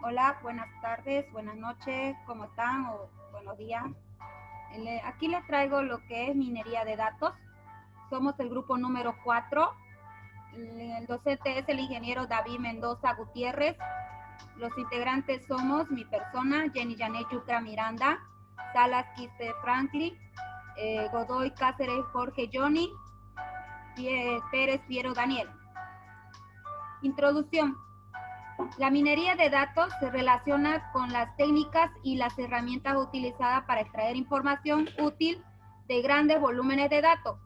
Hola, buenas tardes, buenas noches, ¿cómo están? O buenos días. Aquí les traigo lo que es minería de datos. Somos el grupo número 4. El docente es el ingeniero David Mendoza Gutiérrez. Los integrantes somos mi persona, Jenny Janet Yucra Miranda, Salas Quiste Franklin, Godoy Cáceres Jorge Johnny, Pérez Piero Daniel. Introducción. La minería de datos se relaciona con las técnicas y las herramientas utilizadas para extraer información útil de grandes volúmenes de datos.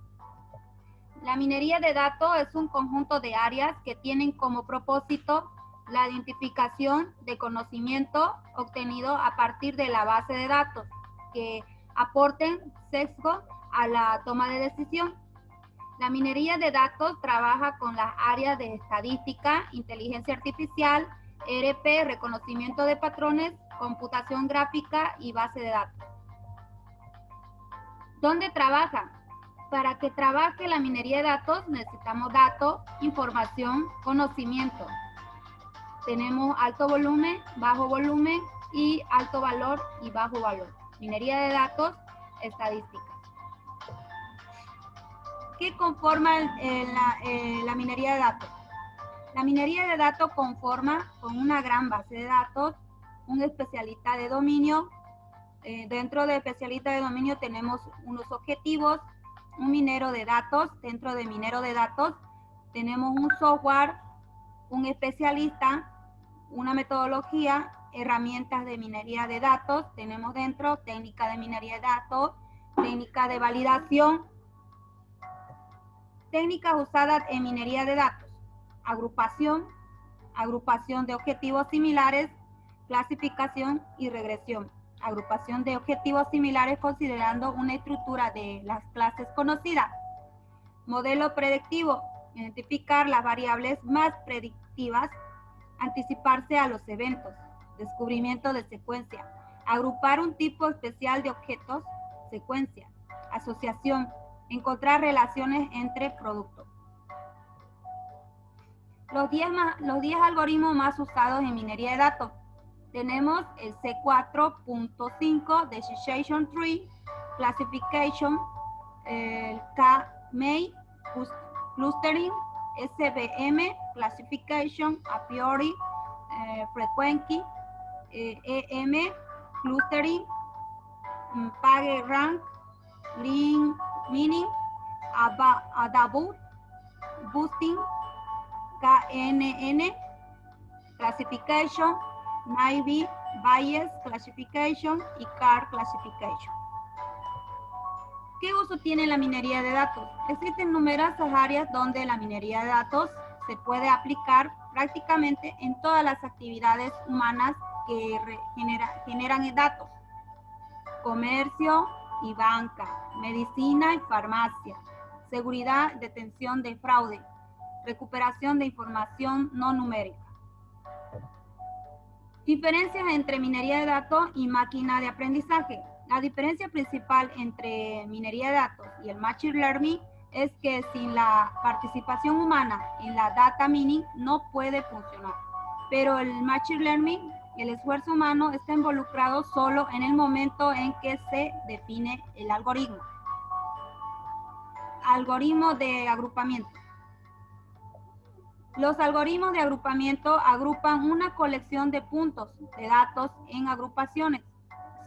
La minería de datos es un conjunto de áreas que tienen como propósito la identificación de conocimiento obtenido a partir de la base de datos que aporten sesgo a la toma de decisión. La minería de datos trabaja con las áreas de estadística, inteligencia artificial, ERP, reconocimiento de patrones, computación gráfica y base de datos. ¿Dónde trabaja? Para que trabaje la minería de datos necesitamos datos, información, conocimiento. Tenemos alto volumen, bajo volumen y alto valor y bajo valor. Minería de datos, estadística. ¿Qué conforma la minería de datos? La minería de datos conforma con una gran base de datos, un especialista de dominio. Dentro de especialista de dominio tenemos unos objetivos, un minero de datos. Dentro de minero de datos tenemos un software, un especialista, una metodología, herramientas de minería de datos. Tenemos dentro técnica de minería de datos, técnica de validación, técnicas usadas en minería de datos, agrupación de objetivos similares, clasificación y regresión. Agrupación de objetivos similares considerando una estructura de las clases conocidas. Modelo predictivo, identificar las variables más predictivas, anticiparse a los eventos. Descubrimiento de secuencia, agrupar un tipo especial de objetos, secuencia. Asociación, encontrar relaciones entre productos. Los 10 algoritmos más usados en minería de datos. Tenemos el C4.5, Decision Tree, Classification, el K-May, Clustering, SVM, Classification, A Priori, Frequency, EM, Clustering, PageRank, Link Meaning, Adapt, Boosting, KNN, Classification, Naive Bayes Classification y CAR Classification. ¿Qué uso tiene la minería de datos? Existen numerosas áreas donde la minería de datos se puede aplicar prácticamente en todas las actividades humanas que generan datos. Comercio y banca, medicina y farmacia, seguridad, detención de fraude, recuperación de información no numérica. Diferencias entre minería de datos y máquina de aprendizaje. La diferencia principal entre minería de datos y el machine learning es que sin la participación humana en la data mining no puede funcionar. Pero el machine learning, el esfuerzo humano está involucrado solo en el momento en que se define el algoritmo. Algoritmo de agrupamiento. Los algoritmos de agrupamiento agrupan una colección de puntos de datos en agrupaciones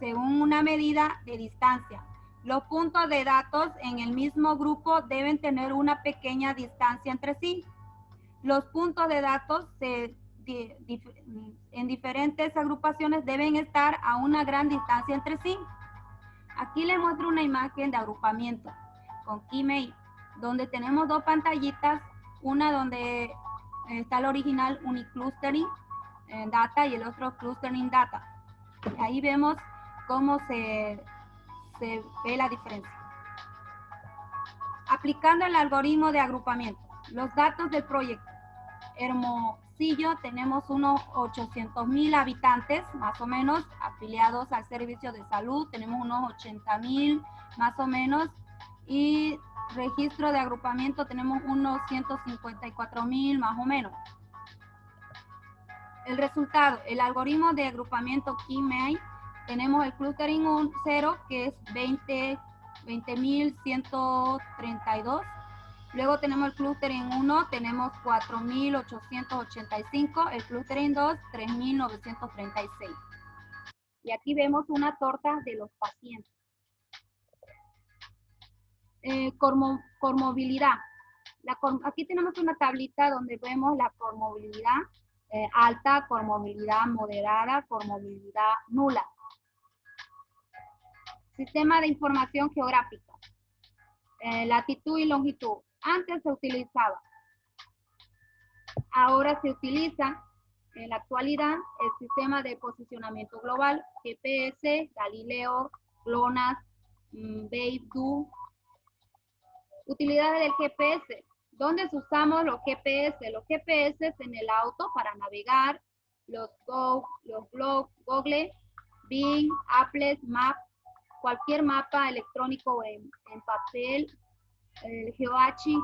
según una medida de distancia. Los puntos de datos en el mismo grupo deben tener una pequeña distancia entre sí. Los puntos de datos en diferentes agrupaciones deben estar a una gran distancia entre sí. Aquí les muestro una imagen de agrupamiento con K-May, donde tenemos dos pantallitas, una donde está el original Uniclustering Data y el otro Clustering Data. Ahí vemos cómo se ve la diferencia. Aplicando el algoritmo de agrupamiento. Los datos del proyecto. Hermosillo tenemos unos 800,000 habitantes, más o menos, afiliados al servicio de salud. Tenemos unos 80,000, más o menos. Y registro de agrupamiento tenemos unos 154,000 más o menos. El resultado, el algoritmo de agrupamiento KeyMate, tenemos el clustering 0, que es 20.132. Luego tenemos el clustering 1, tenemos 4.885. El clustering 2, 3.936. Y aquí vemos una torta de los pacientes. Comorbilidad. Aquí tenemos una tablita donde vemos la comorbilidad alta, comorbilidad moderada, comorbilidad nula. Sistema de información geográfica. Latitud y longitud. Antes se utilizaba. Ahora se utiliza en la actualidad el sistema de posicionamiento global, GPS, Galileo, GLONASS, Beidou. Utilidades del GPS. ¿Dónde usamos los GPS? Los GPS en el auto para navegar, los Google, Bing, Apple Maps, cualquier mapa electrónico en papel, el geocaching.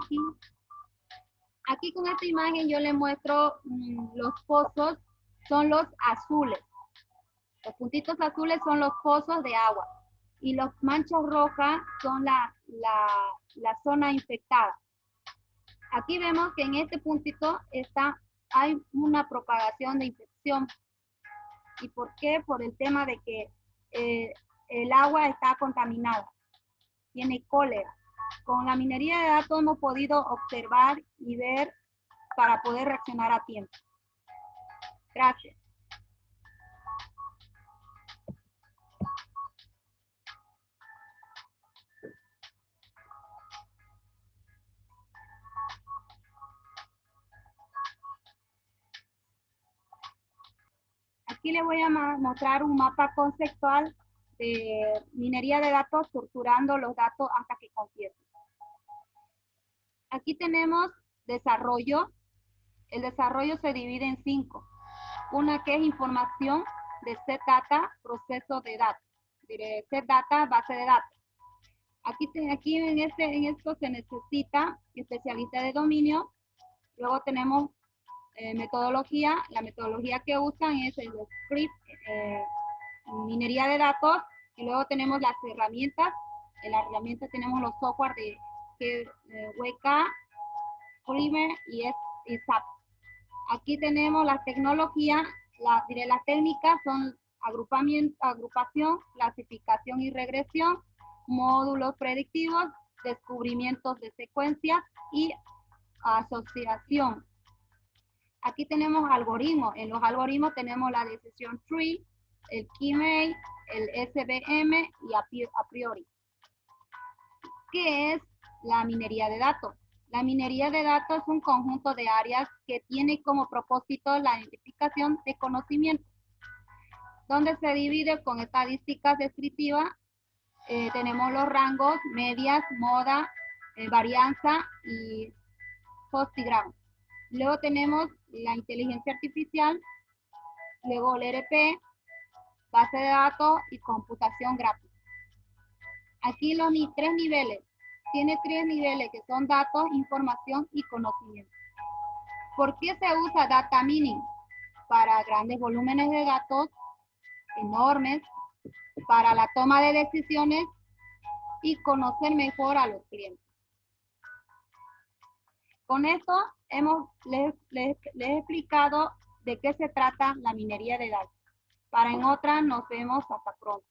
Aquí con esta imagen yo les muestro los pozos, son los azules. Los puntitos azules son los pozos de agua. Y las manchas rojas son la zona infectada. Aquí vemos que en este puntito hay una propagación de infección. ¿Y por qué? Por el tema de que el agua está contaminada. Tiene cólera. Con la minería de datos hemos podido observar y ver para poder reaccionar a tiempo. Gracias. Aquí les voy a mostrar un mapa conceptual de minería de datos, estructurando los datos hasta que confiesen. Aquí tenemos desarrollo. El desarrollo se divide en 5. Una que es información de set data, proceso de datos. Diré set data, base de datos. Aquí en esto se necesita especialista de dominio. Luego tenemos metodología. La metodología que usan es el script, minería de datos. Y luego tenemos las herramientas. En las herramientas tenemos los software de WK, Polymer y SAP. Aquí tenemos las tecnologías. Las técnicas son agrupación, clasificación y regresión, módulos predictivos, descubrimientos de secuencias y asociación. Aquí tenemos algoritmos. En los algoritmos tenemos la decision tree, el KeyMate, el SVM y a priori. ¿Qué es la minería de datos? La minería de datos es un conjunto de áreas que tiene como propósito la identificación de conocimiento, donde se divide con estadísticas descriptivas. Tenemos los rangos, medias, moda, varianza y postigrado. Luego tenemos la inteligencia artificial, luego el ERP, base de datos y computación gráfica. Aquí los 3 niveles. Tiene 3 niveles que son datos, información y conocimiento. ¿Por qué se usa data mining? Para grandes volúmenes de datos enormes, para la toma de decisiones y conocer mejor a los clientes. Con esto les he explicado de qué se trata la minería de datos. Para en otra nos vemos, hasta pronto.